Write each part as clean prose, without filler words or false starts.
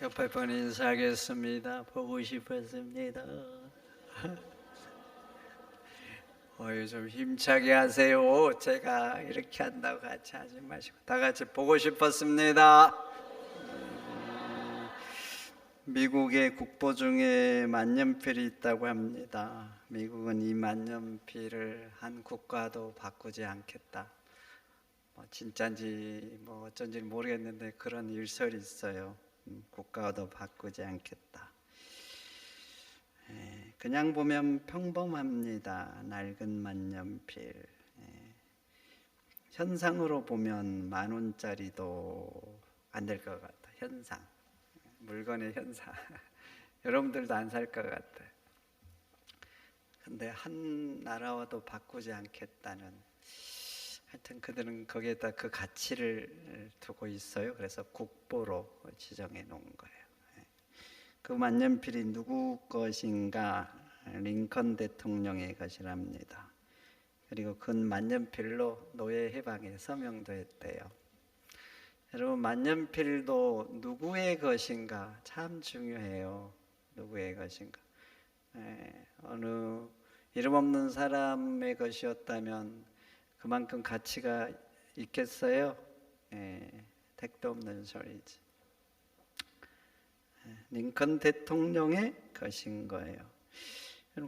옆에 분 인사하겠습니다. 보고 싶었습니다. 좀 힘차게 하세요. 제가 이렇게 한다고 같이 하지 마시고 다 같이 보고 싶었습니다. 미국의 국보 중에 만년필이 있다고 합니다. 미국은 이 만년필을 한 국가도 바꾸지 않겠다. 진짜인지 어쩐지 모르겠는데 그런 일설이 있어요. 국가도 바꾸지 않겠다. 그냥 보면 평범합니다. 낡은 만년필. 현상으로 보면 10,000원짜리도 안 될 것 같다. 현상, 물건의 현상. 여러분들도 안 살 것 같아. 근데 한 나라와도 바꾸지 않겠다는, 하여튼 그들은 거기에다 그 가치를 두고 있어요. 그래서 국보로 지정해 놓은 거예요. 그 만년필이 누구 것인가? 링컨 대통령의 것이랍니다. 그리고 그 만년필로 노예 해방에 서명도 했대요. 여러분, 만년필도 누구의 것인가 참 중요해요. 누구의 것인가? 어느 이름 없는 사람의 것이었다면 그만큼 가치가 있겠어요? 택도 없는 소리지. 링컨 대통령의 것인 거예요.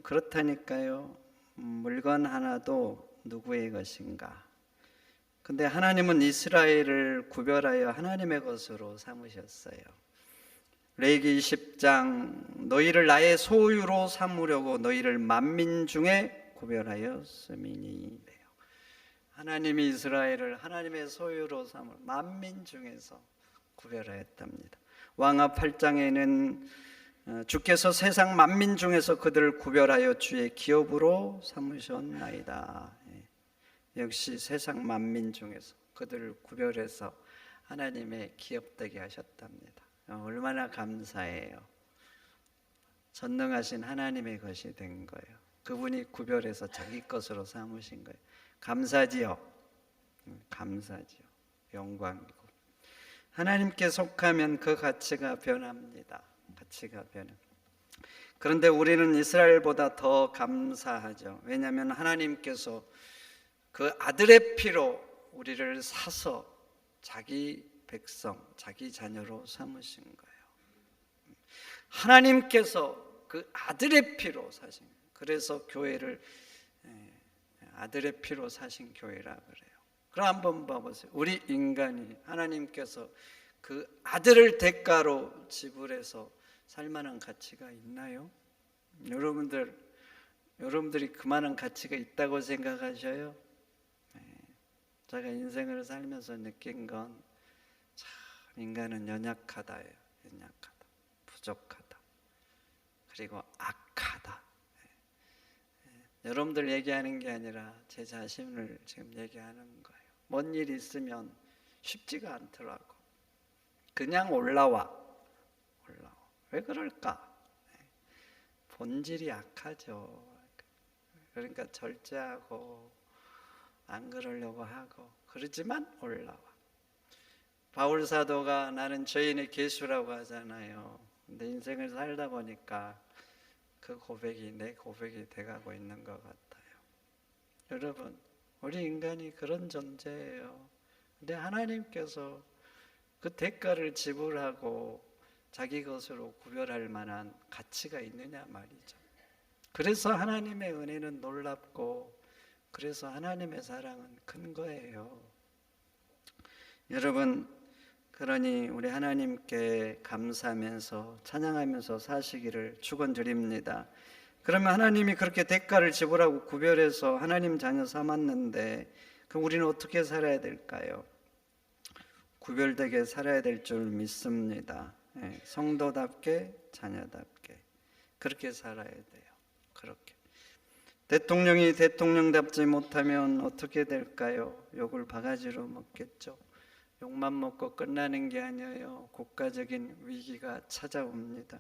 그렇다니까요. 물건 하나도 누구의 것인가? 근데 하나님은 이스라엘을 구별하여 하나님의 것으로 삼으셨어요. 레위기 20장, 너희를 나의 소유로 삼으려고 너희를 만민 중에 구별하였음이니. 하나님이 이스라엘을 하나님의 소유로 삼을 만민 중에서 구별하였답니다. 왕하 8장에는 주께서 세상 만민 중에서 그들을 구별하여 주의 기업으로 삼으셨나이다. 역시 세상 만민 중에서 그들을 구별해서 하나님의 기업되게 하셨답니다. 얼마나 감사해요. 전능하신 하나님의 것이 된 거예요. 그분이 구별해서 자기 것으로 삼으신 거예요. 감사지요. 감사지요. 영광이고. 하나님께 속하면 그 가치가 변합니다. 가치가 변해. 그런데 우리는 이스라엘보다 더 감사하죠. 왜냐하면 하나님께서 그 아들의 피로 우리를 사서 자기 백성, 자기 자녀로 삼으신 거예요. 하나님께서 그 아들의 피로 사신 거예요. 그래서 교회를 아들의 피로 사신 교회라 그래요. 그럼 한번 봐보세요. 우리 인간이 하나님께서 그 아들을 대가로 지불해서 살만한 가치가 있나요? 여러분들이 그만한 가치가 있다고 생각하셔요? 제가 인생을 살면서 느낀 건 참 인간은 연약하다예요. 연약하다, 부족하다, 그리고 악하다. 여러분들 얘기하는 게 아니라 제 자신을 지금 얘기하는 거예요. 뭔 일이 있으면 쉽지가 않더라고. 그냥 올라와. 왜 그럴까? 본질이 약하죠. 그러니까 절제하고 안 그러려고 하고 그러지만 올라와. 바울 사도가 나는 죄인의 계수라고 하잖아요. 근데 인생을 살다 보니까 그 고백이 내 고백이 돼가고 있는 것 같아요. 여러분, 우리 인간이 그런 존재예요. 근데 하나님께서 그 대가를 지불하고 자기 것으로 구별할 만한 가치가 있느냐 말이죠. 그래서 하나님의 은혜는 놀랍고 그래서 하나님의 사랑은 큰 거예요. 여러분, 그러니 우리 하나님께 감사하면서 찬양하면서 사시기를 축원드립니다. 그러면 하나님이 그렇게 대가를 지불하고 구별해서 하나님 자녀 삼았는데 그럼 우리는 어떻게 살아야 될까요? 구별되게 살아야 될 줄 믿습니다. 성도답게 자녀답게 그렇게 살아야 돼요. 그렇게. 대통령이 대통령답지 못하면 어떻게 될까요? 욕을 바가지로 먹겠죠. 욕만 먹고 끝나는 게 아니에요. 국가적인 위기가 찾아옵니다.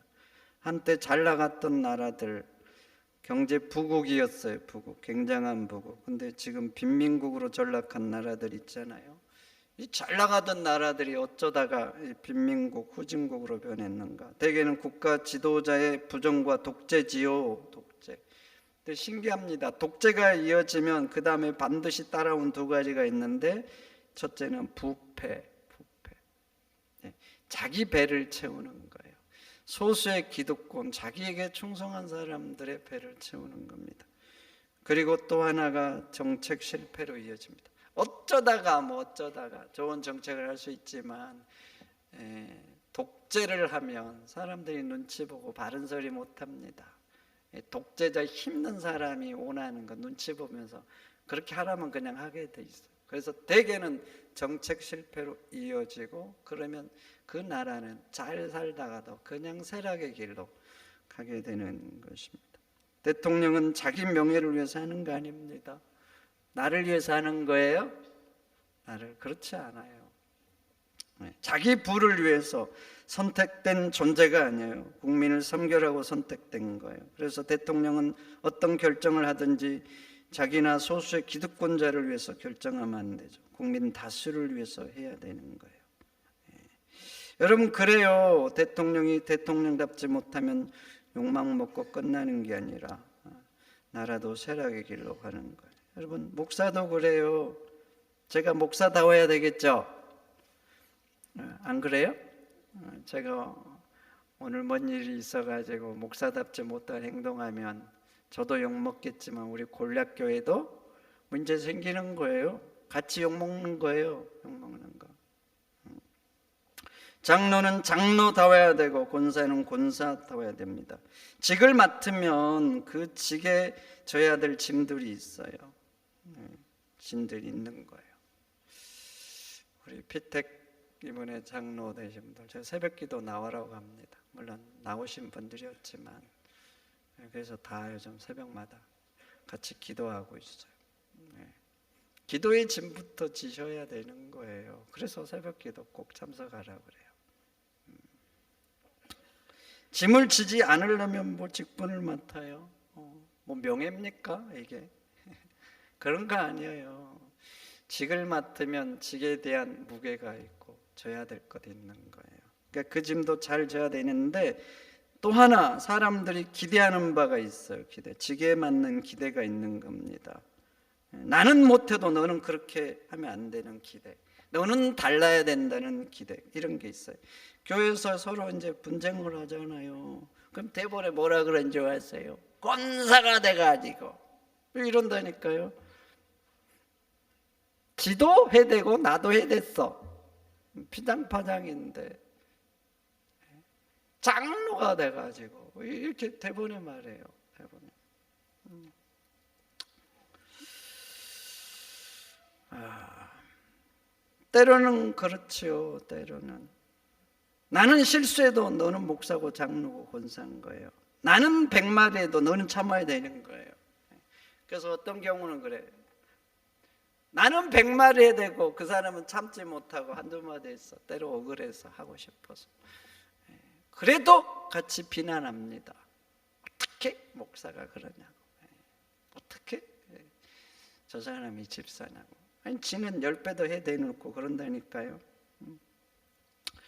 한때 잘 나갔던 나라들, 경제 부국이었어요. 부국, 굉장한 부국. 근데 지금 빈민국으로 전락한 나라들 있잖아요. 이 잘 나가던 나라들이 어쩌다가 빈민국, 후진국으로 변했는가? 대개는 국가 지도자의 부정과 독재지요. 독재. 근데 신기합니다. 독재가 이어지면 그 다음에 반드시 따라온 두 가지가 있는데, 첫째는 부패. 자기 배를 채우는 거예요. 소수의 기득권, 자기에게 충성한 사람들의 배를 채우는 겁니다. 그리고 또 하나가 정책 실패로 이어집니다. 어쩌다가 좋은 정책을 할 수 있지만 독재를 하면 사람들이 눈치 보고 바른 소리 못합니다. 독재자 힘든 사람이 원하는 거 눈치 보면서 그렇게 하라면 그냥 하게 돼 있어요. 그래서 대개는 정책 실패로 이어지고, 그러면 그 나라는 잘 살다가도 그냥 쇠락의 길로 가게 되는 것입니다. 대통령은 자기 명예를 위해서 하는 거 아닙니다. 나를 위해서 하는 거예요? 그렇지 않아요. 자기 부를 위해서 선택된 존재가 아니에요. 국민을 섬기라고 선택된 거예요. 그래서 대통령은 어떤 결정을 하든지 자기나 소수의 기득권자를 위해서 결정하면 안 되죠. 국민 다수를 위해서 해야 되는 거예요. 여러분, 그래요. 대통령이 대통령답지 못하면 욕망 먹고 끝나는 게 아니라 나라도 쇠락의 길로 가는 거예요. 여러분, 목사도 그래요. 제가 목사다워야 되겠죠? 안 그래요? 제가 오늘 뭔 일이 있어가지고 목사답지 못한 행동하면 저도 욕먹겠지만 우리 골략교회도 문제 생기는 거예요. 같이 욕먹는 거예요. 욕먹는 거. 장로는 장로다워야 되고 권사는 권사다워야 됩니다. 직을 맡으면 그 직에 져야 될 짐들이 있어요. 짐들이 있는 거예요. 우리 피택 이번에 장로 되신 분들, 제가 새벽기도 나와라고 합니다. 물론 나오신 분들이었지만, 그래서 다 요즘 새벽마다 같이 기도하고 있어요. 기도의 짐부터 지셔야 되는 거예요. 그래서 새벽기도 꼭 참석하라고 그래요. 짐을 지지 않으려면 뭐 직분을 맡아요? 뭐 명예입니까 이게? 그런 거 아니에요. 직을 맡으면 직에 대한 무게가 있고 져야 될 것 있는 거예요. 그러니까 그 짐도 잘 져야 되는데, 또 하나 사람들이 기대하는 바가 있어요. 직에 맞는 기대가 있는 겁니다. 나는 못해도 너는 그렇게 하면 안 되는 기대, 너는 달라야 된다는 기대, 이런 게 있어요. 교회에서 서로 이제 분쟁을 하잖아요. 그럼 대본에 뭐라 그런지 아세요? 권사가 돼가지고 이런다니까요. 지도 해대고 나도 해댔어. 피장파장인데 장로가 돼가지고 이렇게 대본에 말해요. 대본에. 때로는 그렇지요. 때로는 나는 실수해도 너는 목사고 장로고 권사인 거예요. 나는 100마디 해도 너는 참아야 되는 거예요. 그래서 어떤 경우는 그래. 나는 100마디 해야 되고 그 사람은 참지 못하고 한두 마디 했어. 때로 억울해서 하고 싶어서. 그래도 같이 비난합니다. 어떻게 목사가 그러냐고. 어떻게 저 사람이 집사냐고. 아니, 지는 10배도 해 대놓고 그런다니까요.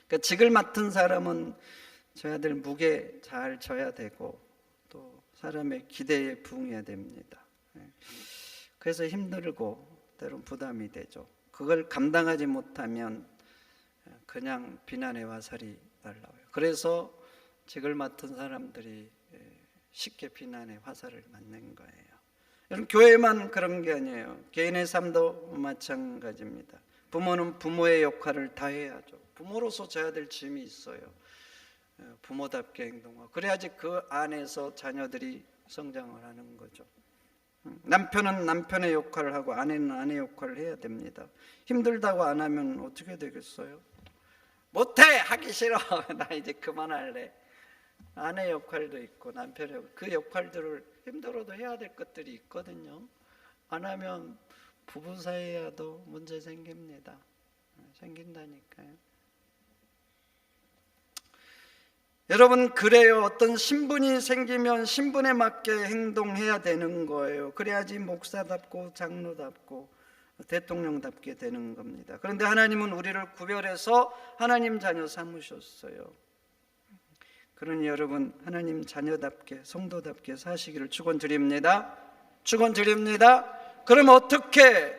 그러니까 직을 맡은 사람은 져야 될 무게 잘 져야 되고, 또 사람의 기대에 부응해야 됩니다. 그래서 힘들고 때론 부담이 되죠. 그걸 감당하지 못하면 그냥 비난의 화살이 날라와요. 그래서 직을 맡은 사람들이 쉽게 비난의 화살을 맞는 거예요. 여러분, 교회만 그런 게 아니에요. 개인의 삶도 마찬가지입니다. 부모는 부모의 역할을 다 해야죠. 부모로서 져야 될 짐이 있어요. 부모답게 행동하고, 그래야지 그 안에서 자녀들이 성장을 하는 거죠. 남편은 남편의 역할을 하고 아내는 아내의 역할을 해야 됩니다. 힘들다고 안 하면 어떻게 되겠어요? 못해! 하기 싫어! 나 이제 그만할래. 아내 역할도 있고 남편의 역할, 그 역할들을 힘들어도 해야 될 것들이 있거든요. 안 하면 부부 사이에도 문제 생깁니다. 생긴다니까요. 여러분, 그래요. 어떤 신분이 생기면 신분에 맞게 행동해야 되는 거예요. 그래야지 목사답고 장로답고 대통령답게 되는 겁니다. 그런데 하나님은 우리를 구별해서 하나님 자녀 삼으셨어요. 그러니 여러분, 하나님 자녀답게, 성도답게 사시기를 축원드립니다. 축원드립니다. 그럼 어떻게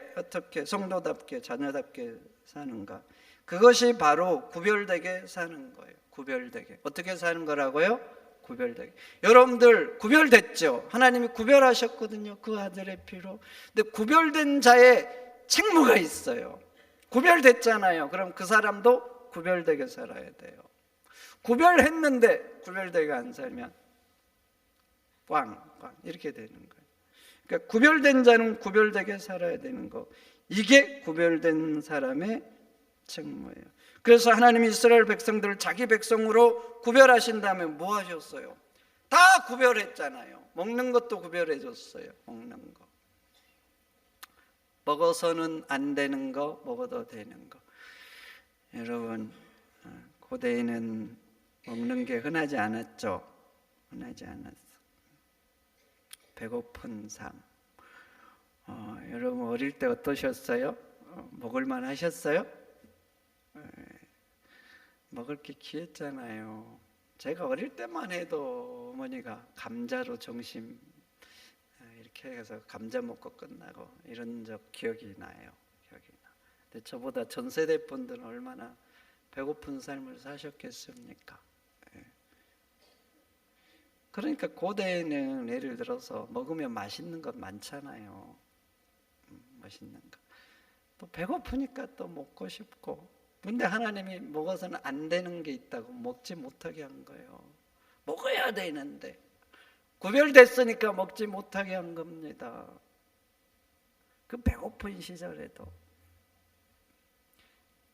성도답게, 자녀답게 사는가? 그것이 바로 구별되게 사는 거예요. 구별되게. 어떻게 사는 거라고요? 구별되게. 여러분들 구별됐죠? 하나님이 구별하셨거든요, 그 아들의 피로. 근데 구별된 자의 책무가 있어요. 구별됐잖아요. 그럼 그 사람도 구별되게 살아야 돼요. 구별했는데 구별되게 안 살면 꽝 이렇게 되는 거예요. 그러니까 구별된 자는 구별되게 살아야 되는 거, 이게 구별된 사람의 책무예요. 그래서 하나님이 이스라엘 백성들을 자기 백성으로 구별하신 다음에 뭐 하셨어요? 다 구별했잖아요. 먹는 것도 구별해 줬어요. 먹는 거, 먹어서는 안 되는 거, 먹어도 되는 거. 여러분, 고대에는 먹는 게 흔하지 않았죠. 흔하지 않았어. 배고픈 삶. 여러분 어릴 때 어떠셨어요? 먹을만 하셨어요? 먹을 게 귀했잖아요. 제가 어릴 때만 해도 어머니가 감자로 점심 이렇게 해서 감자 먹고 끝나고 이런 적 기억이 나요. 근데 저보다 전 세대 분들은 얼마나 배고픈 삶을 사셨겠습니까? 그러니까 고대에는 예를 들어서 먹으면 맛있는 것 많잖아요. 맛있는 거. 또 배고프니까 또 먹고 싶고. 근데 하나님이 먹어서는 안 되는 게 있다고 먹지 못하게 한 거예요. 먹어야 되는데 구별됐으니까 먹지 못하게 한 겁니다. 그 배고픈 시절에도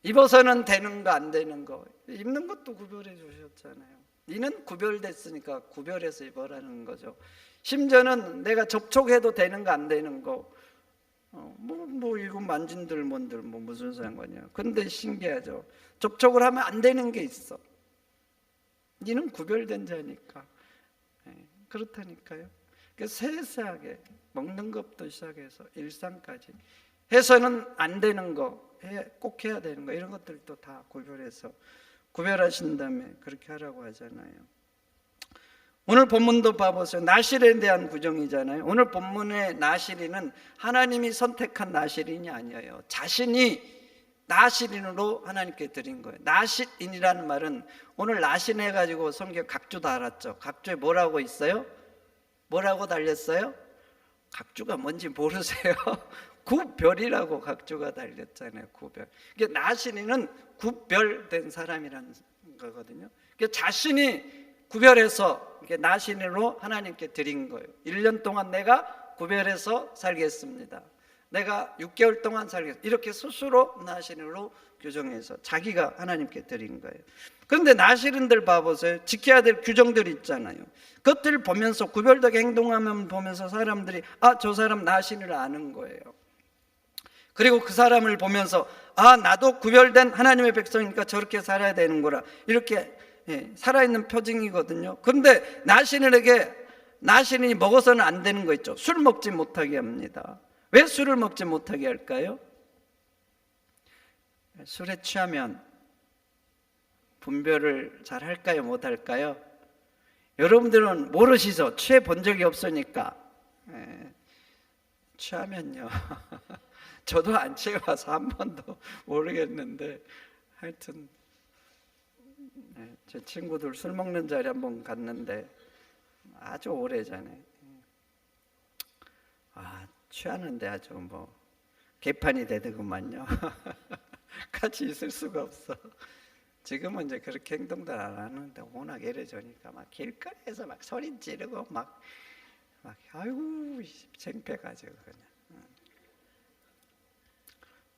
입어서는 되는 거 안 되는 거, 입는 것도 구별해 주셨잖아요. 이는 구별됐으니까 구별해서 입으라는 거죠. 심지어는 내가 접촉해도 되는 거 안 되는 거, 이거 만진들 뭔들 무슨 상관이야. 근데 신기하죠. 접촉을 하면 안 되는 게 있어. 이는 구별된 자니까. 그렇다니까요. 세세하게 먹는 것부터 시작해서 일상까지 해서는 안 되는 거, 꼭 해야 되는 거, 이런 것들도 다 구별해서 구별하신 다음에 그렇게 하라고 하잖아요. 오늘 본문도 봐보세요. 나실에 대한 구정이잖아요. 오늘 본문의 나실인은 하나님이 선택한 나실인이 아니에요. 자신이 나실인으로 하나님께 드린 거예요. 나실인이라는 말은 오늘 나신해가지고 성경 각주 달았죠. 각주에 뭐라고 있어요? 뭐라고 달렸어요? 각주가 뭔지 모르세요? 구별이라고 각주가 달렸잖아요. 구별. 나신인은 구별된 사람이라는 거거든요. 자신이 구별해서 나신인으로 하나님께 드린 거예요. 1년 동안 내가 구별해서 살겠습니다. 내가 6개월 동안 살겠습니다. 이렇게 스스로 나신인으로 규정해서 자기가 하나님께 드린 거예요. 그런데 나신인들 봐보세요. 지켜야 될 규정들이 있잖아요. 그것들을 보면서 구별되게 행동하면 보면서 사람들이 저 사람 나신을 아는 거예요. 그리고 그 사람을 보면서 나도 구별된 하나님의 백성이니까 저렇게 살아야 되는구나, 이렇게 살아있는 표징이거든요. 그런데 나신인이 먹어서는 안 되는 거 있죠. 술 먹지 못하게 합니다. 왜 술을 먹지 못하게 할까요? 술에 취하면 분별을 잘 할까요? 못 할까요? 여러분들은 모르시죠? 취해 본 적이 없으니까. 취하면요 저도 안 취해봐서 한 번도 모르겠는데, 하여튼 제 친구들 술 먹는 자리 한번 갔는데 아주 오래전에 취하는데 아주 개판이 되더구만요. 같이 있을 수가 없어. 지금은 이제 그렇게 행동도 안 하는데 워낙 이래저니까 막 길거리에서 막 소리 지르고 막 아이고 창피해가지고 그냥.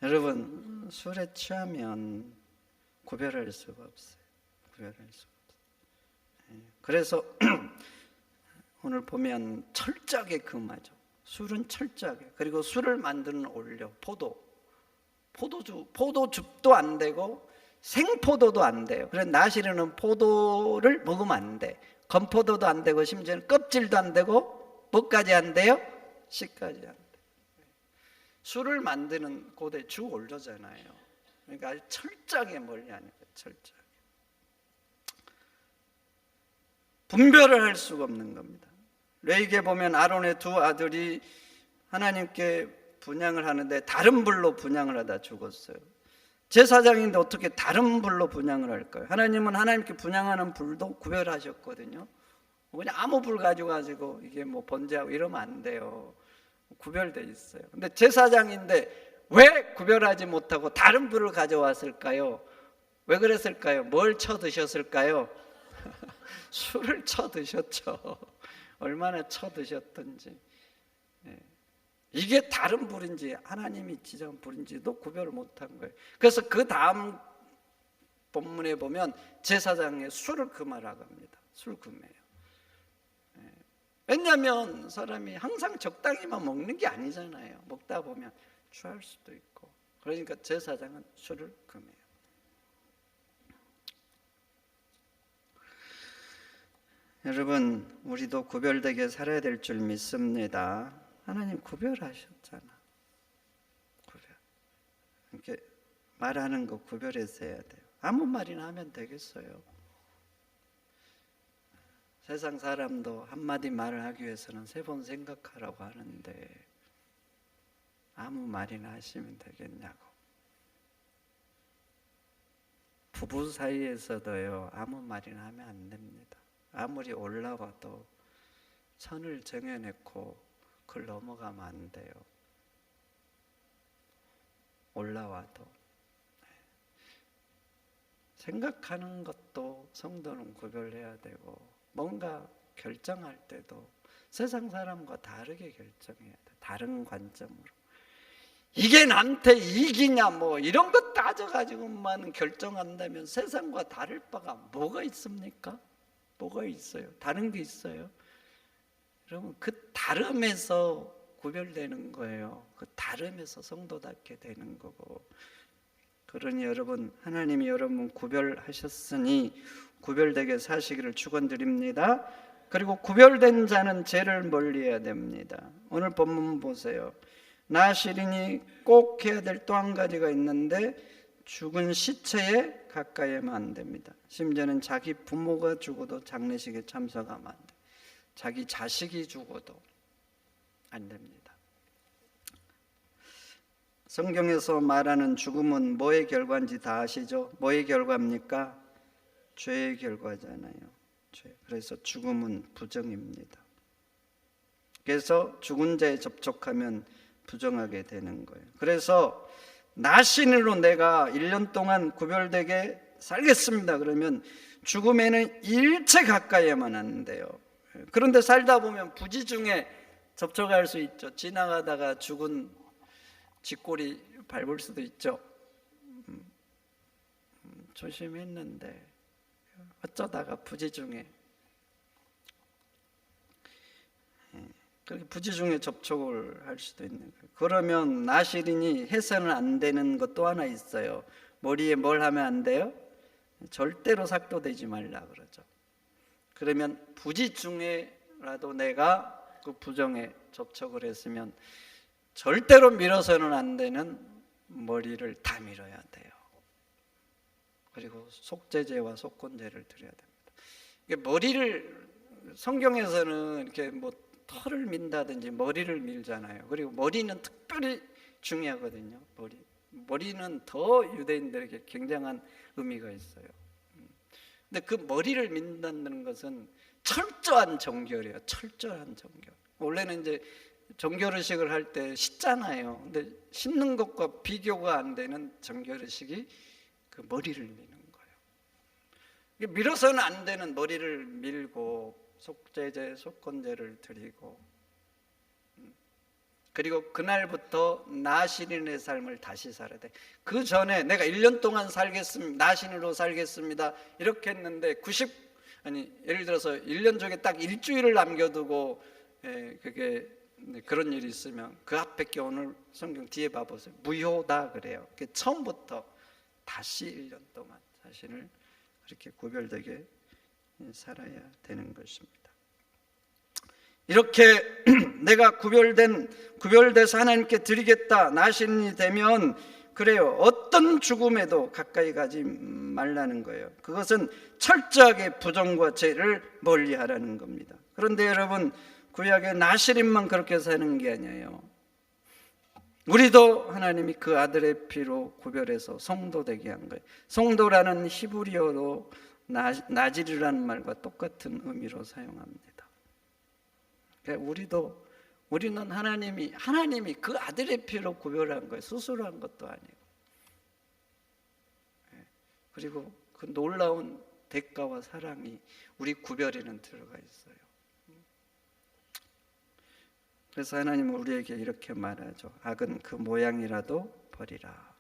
여러분, 술에 취하면 구별할 수가 없어요. 그래서 오늘 보면 철저하게 금하죠. 술은 철저하게. 그리고 술을 만드는 원료, 포도즙도 안 되고 생포도도 안 돼요. 그래서 나시르는 포도를 먹으면 안 돼. 건포도도 안 되고 심지어는 껍질도 안 되고 뭐까지 안 돼요? 씨까지 안 돼. 술을 만드는 고대 주 원료잖아요. 그러니까 아주 철저하게 멀리하는 거예요. 철저하게 분별을 할 수가 없는 겁니다. 레위기에 보면 아론의 두 아들이 하나님께 분향을 하는데 다른 불로 분향을 하다 죽었어요. 제사장인데 어떻게 다른 불로 분향을 할까요? 하나님은 하나님께 분향하는 불도 구별하셨거든요. 그냥 아무 불 가지고 이게 뭐 번제하고 이러면 안 돼요. 구별돼 있어요. 근데 제사장인데 왜 구별하지 못하고 다른 불을 가져왔을까요? 왜 그랬을까요? 뭘 쳐 드셨을까요? 술을 쳐 드셨죠. 얼마나 쳐 드셨던지. 이게 다른 불인지 하나님이 지정한 불인지도 구별을 못한 거예요. 그래서 그 다음 본문에 보면 제사장의 술을 금하라고 합니다. 술 금해요. 왜냐하면 사람이 항상 적당히만 먹는 게 아니잖아요. 먹다 보면 취할 수도 있고. 그러니까 제사장은 술을 금해요. 여러분, 우리도 구별되게 살아야 될 줄 믿습니다. 하나님 구별하셨잖아. 구별. 이렇게 말하는 거 구별해서 해야 돼요. 아무 말이나 하면 되겠어요. 세상 사람도 한마디 말을 하기 위해서는 3번 생각하라고 하는데 아무 말이나 하시면 되겠냐고. 부부 사이에서도요, 아무 말이나 하면 안 됩니다. 아무리 올라와도 선을 정해놓고 그걸 넘어가면 안 돼요. 올라와도 생각하는 것도 성도는 구별해야 되고, 뭔가 결정할 때도 세상 사람과 다르게 결정해야 돼. 다른 관점으로. 이게 나한테 이익이냐 뭐 이런 것 따져가지고만 결정한다면 세상과 다를 바가 뭐가 있습니까? 뭐가 있어요? 다른 게 있어요? 여러분, 그 다름에서 구별되는 거예요. 그 다름에서 성도답게 되는 거고. 그러니 여러분, 하나님이 여러분 구별하셨으니 구별되게 사시기를 축원드립니다. 그리고 구별된 자는 죄를 멀리해야 됩니다. 오늘 본문 보세요. 나시린이 꼭 해야 될 또 한 가지가 있는데, 죽은 시체에 가까이 하면 안 됩니다. 심지어는 자기 부모가 죽어도 장례식에 참석하면 안 돼요. 자기 자식이 죽어도 안 됩니다. 성경에서 말하는 죽음은 뭐의 결과인지 다 아시죠? 뭐의 결과입니까? 죄의 결과잖아요. 죄. 그래서 죽음은 부정입니다. 그래서 죽은 자에 접촉하면 부정하게 되는 거예요. 그래서 나신으로 내가 1년 동안 구별되게 살겠습니다. 그러면 죽음에는 일체 가까이 하면 안 돼요. 그런데 살다 보면 부지 중에 접촉할 수 있죠. 지나가다가 죽은 쥐꼬리 밟을 수도 있죠. 조심했는데 어쩌다가 부지 중에 그렇게 부지 중에 접촉을 할 수도 있는 거예요. 그러면 나시린이 해서는 안 되는 것 또 하나 있어요. 머리에 뭘 하면 안 돼요? 절대로 삭도되지 말라 그러죠. 그러면 부지 중에라도 내가 그 부정에 접촉을 했으면 절대로 밀어서는 안 되는 머리를 다 밀어야 돼요. 그리고 속죄제와 속건제를 드려야 됩니다. 이게 머리를 성경에서는 이렇게 뭐 털을 민다든지 머리를 밀잖아요. 그리고 머리는 특별히 중요하거든요. 머리는 더 유대인들에게 굉장한 의미가 있어요. 근데 그 머리를 민다는 것은 철저한 정결이에요. 철저한 정결. 원래는 이제 정결의식을 할 때 씻잖아요. 근데 씻는 것과 비교가 안 되는 정결의식이 그 머리를 미는 거예요. 밀어서는 안 되는 머리를 밀고 속죄제, 속건제를 드리고, 그리고 그날부터 나신인의 삶을 다시 살아야 돼. 그 전에 내가 1년 동안 살겠습니다, 나신으로 살겠습니다 이렇게 했는데 예를 들어서 1년 중에 딱 일주일을 남겨두고 그게 그런 일이 있으면 그 앞에 오늘 성경 뒤에 봐보세요. 무효다 그래요. 처음부터 다시 1년 동안 자신을 그렇게 구별되게 살아야 되는 것입니다. 이렇게 내가 구별돼서 하나님께 드리겠다 나신이 되면 그래요, 어떤 죽음에도 가까이 가지 말라는 거예요. 그것은 철저하게 부정과 죄를 멀리하라는 겁니다. 그런데 여러분, 구약의 나시림만 그렇게 사는 게 아니에요. 우리도 하나님이 그 아들의 피로 구별해서 성도 되게 한 거예요. 성도라는 히브리어로 나지르라는 말과 똑같은 의미로 사용합니다. 그러니까 우리는 하나님이 그 아들의 피로 구별한 거예요. 스스로 한 것도 아니고. 그리고 그 놀라운 대가와 사랑이 우리 구별에는 들어가 있어요. 그래서 하나님은 우리에게 이렇게 말하죠. 악은 그 모양이라도 버리라.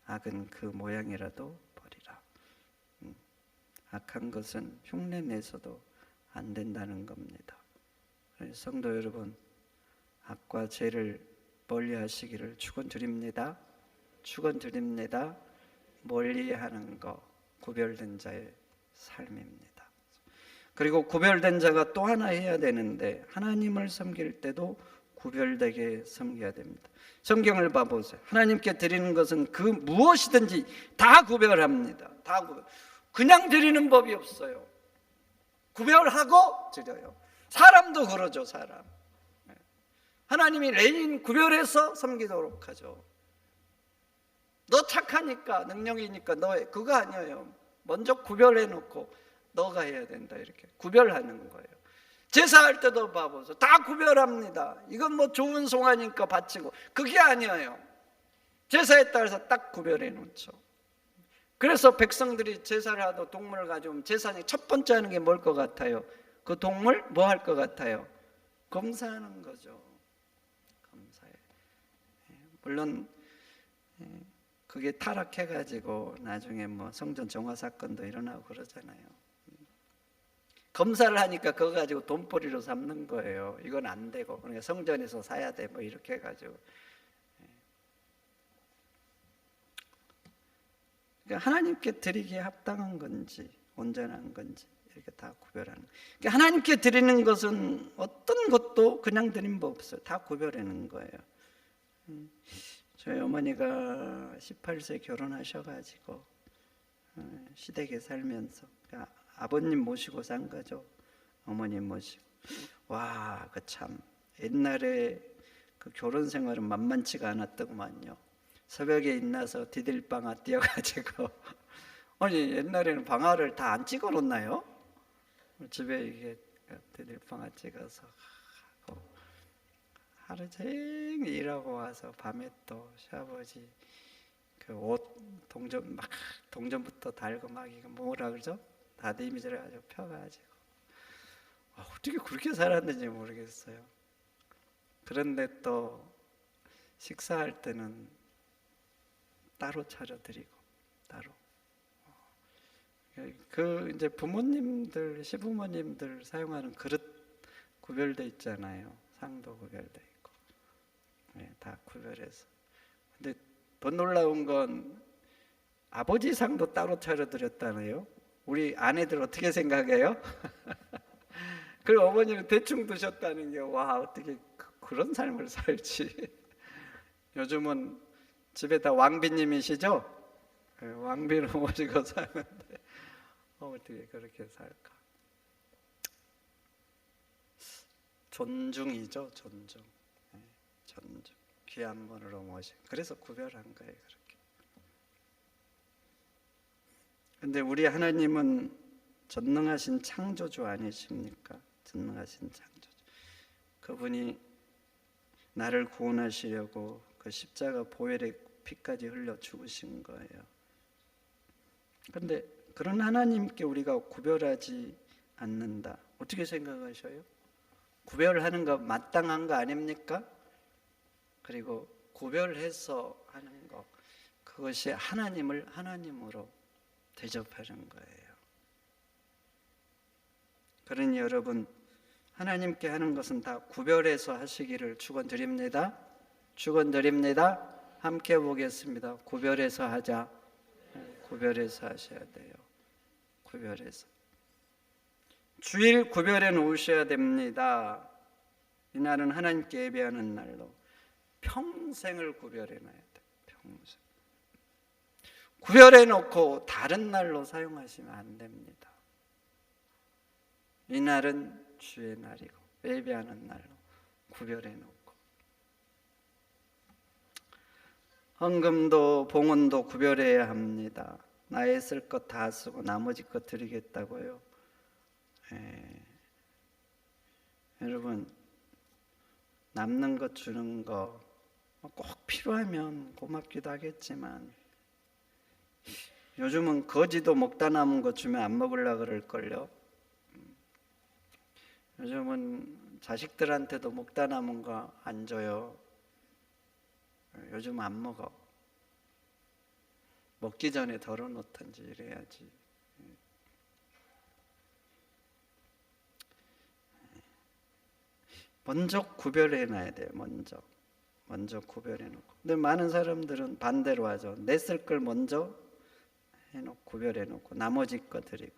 악은 그 모양이라도 버리라. 악한 것은 흉내 내서도 안 된다는 겁니다. 성도 여러분, 악과 죄를 멀리하시기를 축원드립니다. 축원드립니다. 멀리하는 것, 구별된 자의 삶입니다. 그리고 구별된 자가 또 하나 해야 되는데, 하나님을 섬길 때도 구별되게 섬겨야 됩니다. 성경을 봐보세요. 하나님께 드리는 것은 그 무엇이든지 다 구별합니다. 다 구별. 그냥 드리는 법이 없어요. 구별하고 드려요. 사람도 그러죠. 사람. 하나님이 레인 구별해서 섬기도록 하죠. 너 착하니까, 능력이니까 너 그거 아니에요. 먼저 구별해 놓고 너가 해야 된다, 이렇게 구별하는 거예요. 제사할 때도 봐보세요. 다 구별합니다. 이건 뭐 좋은 송아니니까 바치고, 그게 아니에요. 제사에 따라서 딱 구별해 놓죠. 그래서 백성들이 제사를 하도 동물을 가져오면 제사장이 첫 번째 하는 게 뭘 것 같아요? 그 동물 뭐 할 것 같아요? 검사하는 거죠. 검사해. 물론 그게 타락해가지고 나중에 뭐 성전 정화 사건도 일어나고 그러잖아요. 검사를 하니까 그거 가지고 돈벌이로 삼는 거예요. 이건 안 되고, 그러니까 성전에서 사야 돼, 뭐 이렇게 해가지고. 그러니까 하나님께 드리기에 합당한 건지 온전한 건지 이렇게 다 구별하는 거예요. 그러니까 하나님께 드리는 것은 어떤 것도 그냥 드린 법 없어요. 다 구별하는 거예요. 저희 어머니가 18세 결혼하셔가지고 시댁에 살면서, 그러니까 아버님 모시고 산 거죠. 어머님 모시고. 와, 그 참 옛날에 그 결혼 생활은 만만치가 않았더구만요. 새벽에 일어나서 디딜방아 뛰어가지고 아니, 옛날에는 방아를 다 안 찍어 놓나요? 집에 이게 디딜방아 찍어서 하루 종일 일하고 와서 밤에 또 시아버지 그 옷 동전부터 달고 막 이거 뭐라 그러죠? 다듬이질 가지고 펴가지고 어떻게 그렇게 살았는지 모르겠어요. 그런데 또 식사할 때는 따로 차려드리고 따로. 그 이제 부모님들, 시부모님들 사용하는 그릇 구별돼 있잖아요. 상도 구별돼 있고, 네, 다 구별해서. 근데 더 놀라운 건 아버지 상도 따로 차려드렸다네요. 우리 아내들 어떻게 생각해요? 그리고 어머니는 대충 드셨다는 게, 와, 어떻게 그런 삶을 살지. 요즘은 집에 다 왕비님이시죠? 네, 왕비를 모시고 사는데 어떻게 그렇게 살까? 존중이죠, 존중. 네, 존중. 귀한 분으로 모시. 그래서 구별한 거예요, 그렇게. 근데 우리 하나님은 전능하신 창조주 아니십니까? 전능하신 창조주. 그분이 나를 구원하시려고 그 십자가 보혈의 피까지 흘려 죽으신 거예요. 그런데 그런 하나님께 우리가 구별하지 않는다. 어떻게 생각하셔요? 구별하는 거 마땅한 거 아닙니까? 그리고 구별해서 하는 것, 그것이 하나님을 하나님으로 대접하는 거예요. 그러니 여러분, 하나님께 하는 것은 다 구별해서 하시기를 축원드립니다. 축원드립니다. 함께 보겠습니다. 구별해서 하자. 구별해서 하셔야 돼요. 구별해서. 주일 구별해 놓으셔야 됩니다. 이날은 하나님께 예배하는 날로 평생을 구별해 놔야 돼. 평생. 구별해 놓고 다른 날로 사용하시면 안 됩니다. 이날은 주의 날이고 예배하는 날로 구별해 놓고, 헌금도 봉헌도 구별해야 합니다. 나의 쓸 것 다 쓰고 나머지 것 드리겠다고요. 여러분, 남는 것 주는 거 꼭 필요하면 고맙기도 하겠지만 요즘은 거지도 먹다 남은 거 주면 안 먹으려고 그럴걸요. 요즘은 자식들한테도 먹다 남은 거 안 줘요. 요즘 안 먹어. 먹기 전에 덜어놓든지 이래야지. 먼저 구별해놔야 돼요. 먼저 구별해놓고. 근데 많은 사람들은 반대로 하죠. 내 쓸 걸 먼저 해놓고 구별해놓고 나머지 거 드리고.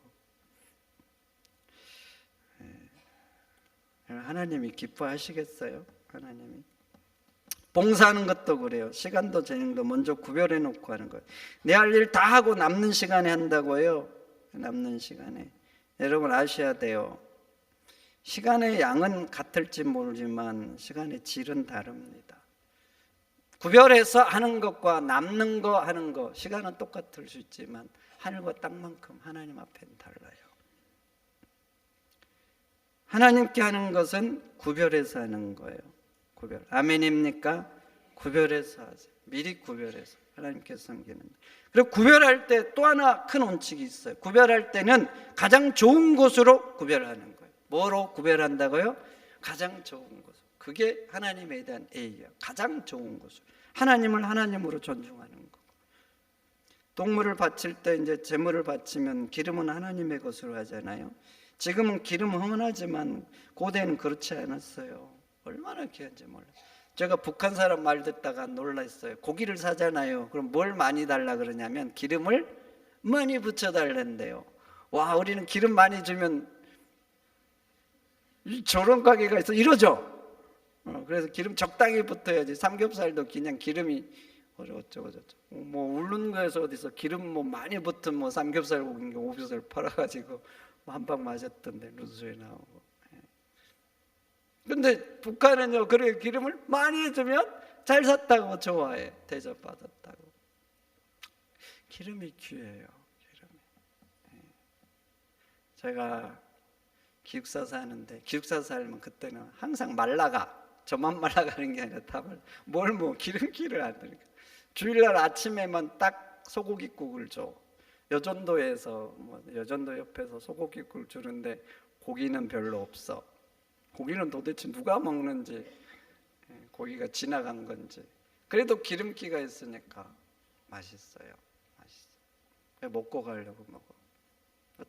하나님이 기뻐하시겠어요? 하나님이 봉사하는 것도 그래요. 시간도 재능도 먼저 구별해놓고 하는 거예요. 내 할 일 다 하고 남는 시간에 한다고요. 남는 시간에. 여러분 아셔야 돼요. 시간의 양은 같을지 모르지만 시간의 질은 다릅니다. 구별해서 하는 것과 남는 거 하는 거, 시간은 똑같을 수 있지만 하늘과 땅만큼 하나님 앞에는 달라요. 하나님께 하는 것은 구별해서 하는 거예요. 구별. 아멘입니까? 구별해서 하세요. 미리 구별해서 하나님께 섬기는. 그리고 구별할 때 또 하나 큰 원칙이 있어요. 구별할 때는 가장 좋은 곳으로 구별하는 거예요. 뭐로 구별한다고요? 가장 좋은 곳. 그게 하나님에 대한 예의예요. 가장 좋은 곳. 하나님을 하나님으로 존중하는 거고. 동물을 바칠 때 이제 제물을 바치면 기름은 하나님의 것으로 하잖아요. 지금은 기름 흥건하지만 고대는 그렇지 않았어요. 얼마나 귀한지 몰라요. 제가 북한 사람 말 듣다가 놀랐어요. 고기를 사잖아요. 그럼 뭘 많이 달라 그러냐면 기름을 많이 붙여달란대요. 와, 우리는 기름 많이 주면 저런 가게가 있어 이러죠. 그래서 기름 적당히 붙어야지. 삼겹살도 그냥 기름이 어쩌고 저쩌고 뭐 울는 거에서 어디서 기름 뭐 많이 붙은 뭐 삼겹살 고기 오비살 팔아가지고 한 방 맞았던데 뉴스에 나오고. 근데 북한은요, 그래 기름을 많이 해주면 잘 샀다고 좋아해. 대접받았다고. 기름이 귀해요. 기름이. 제가 기숙사 사는데 기숙사 살면 그때는 항상 말라가. 저만 말라가는 게 아니라 다 뭘 뭐 기름기를 안 드니까 주일날 아침에만 딱 소고기국을 줘. 여전도에서 뭐 여전도 옆에서 소고기국을 주는데 고기는 별로 없어. 고기는 도대체 누가 먹는지, 고기가 지나간 건지. 그래도 기름기가 있으니까 맛있어요. 맛있어. 먹고 가려고 먹어.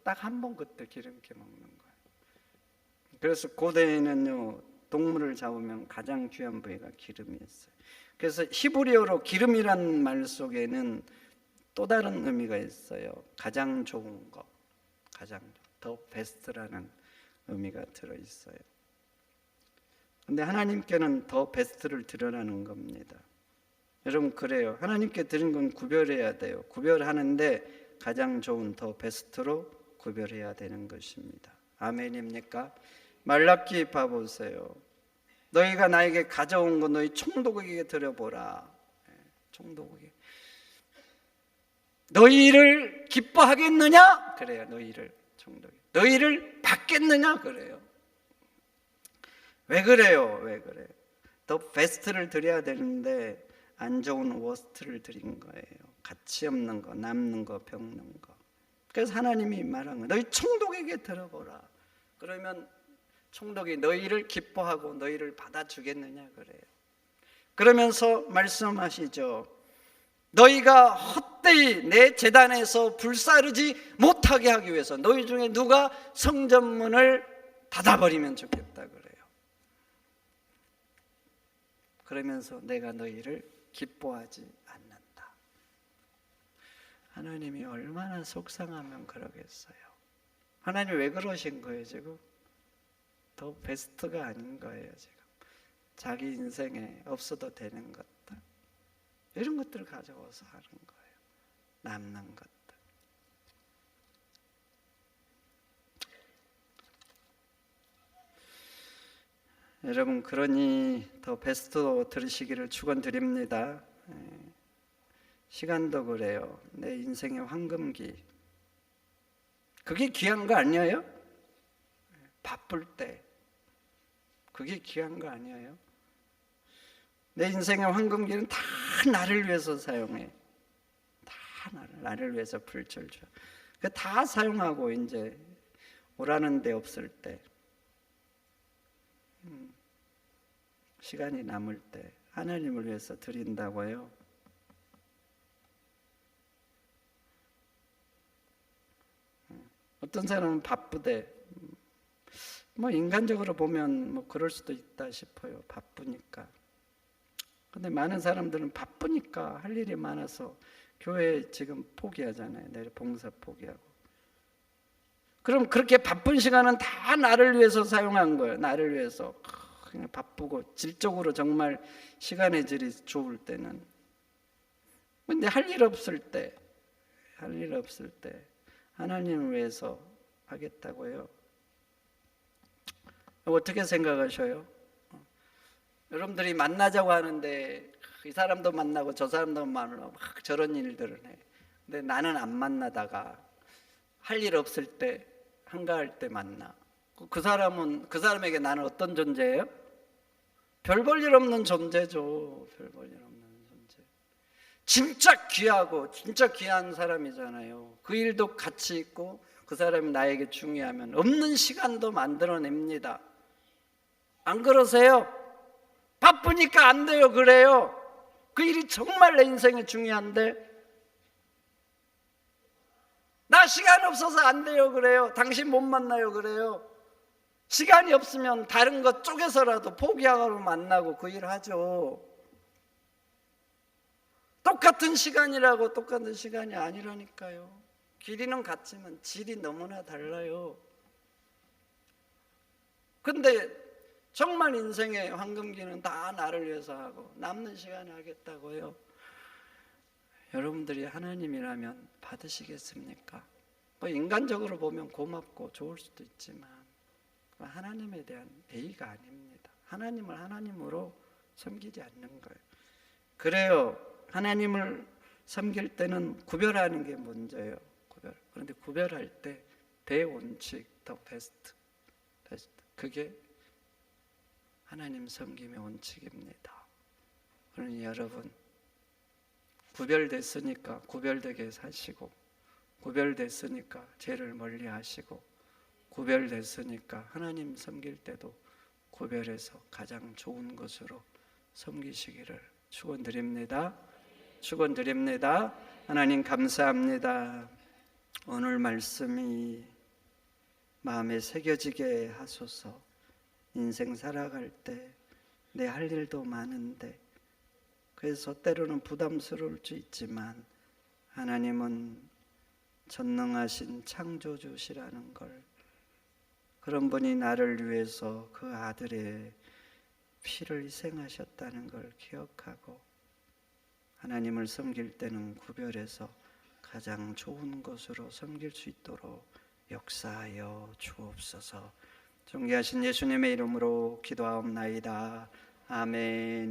딱 한 번 그때 기름기 먹는 거예요. 그래서 고대에는요, 동물을 잡으면 가장 귀한 부위가 기름이었어요. 그래서 히브리어로 기름이란 말 속에는 또 다른 의미가 있어요. 가장 좋은 거, 더 베스트라는 의미가 들어있어요. 근데 하나님께는 더 베스트를 드려라는 겁니다. 여러분 그래요. 하나님께 드린 건 구별해야 돼요. 구별하는데 가장 좋은 더 베스트로 구별해야 되는 것입니다. 아멘입니까? 말라기 봐보세요. 너희가 나에게 가져온 거 너희 총독에게 드려보라. 총독에게. 너희를 기뻐하겠느냐? 그래요. 너희를 총독이. 너희를 받겠느냐? 그래요. 왜 그래요? 왜 그래요? 더 베스트를 드려야 되는데 안 좋은 워스트를 드린 거예요. 가치 없는 거, 남는 거, 병는 거. 그래서 하나님이 말한 거예요. 너희 총독에게 들어보라. 그러면 총독이 너희를 기뻐하고 너희를 받아주겠느냐 그래요. 그러면서 말씀하시죠. 너희가 헛되이 내 제단에서 불사르지 못하게 하기 위해서 너희 중에 누가 성전문을 닫아버리면 좋겠다 그래요. 그러면서 내가 너희를 기뻐하지 않는다. 하나님이 얼마나 속상하면 그러겠어요. 하나님 왜 그러신 거예요 지금? 더 베스트가 아닌 거예요 지금. 자기 인생에 없어도 되는 것들, 이런 것들을 가져와서 하는 거예요. 남는 것들. 여러분, 그러니 더 베스트로 들으시기를 축원드립니다. 시간도 그래요. 내 인생의 황금기. 그게 귀한 거 아니에요? 바쁠 때 그게 귀한 거 아니에요? 내 인생의 황금기는 다 나를 위해서 사용해. 다 나를 위해서 불철 줘. 다 사용하고 이제 오라는 데 없을 때, 시간이 남을 때 하나님을 위해서 드린다고요. 어떤 사람은 바쁘대. 인간적으로 보면 그럴 수도 있다 싶어요. 바쁘니까. 근데 많은 사람들은 바쁘니까 할 일이 많아서 교회 지금 포기하잖아요. 내일 봉사 포기하고. 그럼 그렇게 바쁜 시간은 다 나를 위해서 사용한 거예요. 나를 위해서. 그냥 바쁘고 질적으로 정말 시간의 질이 좋을 때는. 근데 할 일 없을 때 하나님을 위해서 하겠다고요. 어떻게 생각하셔요? 여러분들이 만나자고 하는데 이 사람도 만나고 저 사람도 만나고 막 저런 일들을 해. 근데 나는 안 만나다가 할 일 없을 때, 한가할 때 만나. 그 사람에게 나는 어떤 존재예요? 별 볼 일 없는 존재죠. 별 볼 일 없는 존재. 진짜 귀하고 진짜 귀한 사람이잖아요. 그 일도 가치 있고 그 사람이 나에게 중요하면 없는 시간도 만들어냅니다. 안 그러세요? 바쁘니까 안 돼요. 그래요. 그 일이 정말 내 인생에 중요한데 나 시간 없어서 안 돼요. 그래요. 당신 못 만나요. 그래요. 시간이 없으면 다른 것 쪼개서라도 포기하고 만나고 그 일 하죠. 똑같은 시간이라고 똑같은 시간이 아니라니까요. 길이는 같지만 질이 너무나 달라요. 근데 정말 인생의 황금기는 다 나를 위해서 하고 남는 시간에 하겠다고요. 여러분들이 하나님이라면 받으시겠습니까? 인간적으로 보면 고맙고 좋을 수도 있지만 하나님에 대한 예의가 아닙니다. 하나님을 하나님으로 섬기지 않는 거예요. 그래요. 하나님을 섬길 때는 구별하는 게 먼저예요. 그런데 구별할 때 대원칙, 더 베스트. 그게 하나님 섬김의 원칙입니다. 그러니 여러분, 구별됐으니까 구별되게 사시고, 구별됐으니까 죄를 멀리 하시고, 구별됐으니까 하나님 섬길 때도 구별해서 가장 좋은 것으로 섬기시기를 축원드립니다. 축원드립니다. 하나님 감사합니다. 오늘 말씀이 마음에 새겨지게 하소서. 인생 살아갈 때 내 할 일도 많은데 그래서 때로는 부담스러울 수 있지만 하나님은 전능하신 창조주시라는 걸, 그런 분이 나를 위해서 그 아들의 피를 희생하셨다는 걸 기억하고 하나님을 섬길 때는 구별해서 가장 좋은 것으로 섬길 수 있도록 역사하여 주옵소서. 존귀하신 예수님의 이름으로 기도하옵나이다. 아멘.